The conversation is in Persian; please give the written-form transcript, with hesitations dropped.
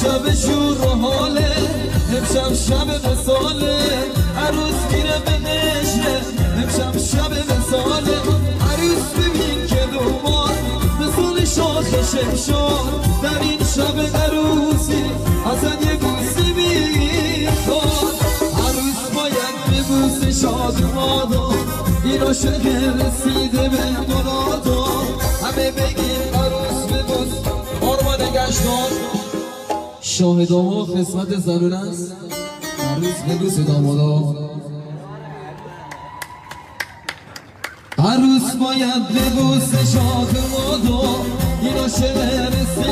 شب شور و حاله امشب شب مثاله عروس میره به نشه امشب شب مثاله عروس ببین که دوبار مثال شاخ شمشار در این شب عروسی ازن یه بوسی میخواد عروس باید به بوس شادمادا این عاشق رسیده به مرادا همه بگیر عروس به بوس آرمان گشتان شاهده ها قسمت زنون است عروس به بوس دامادا عروس باید به بوس شادمادا این عاشق رسیده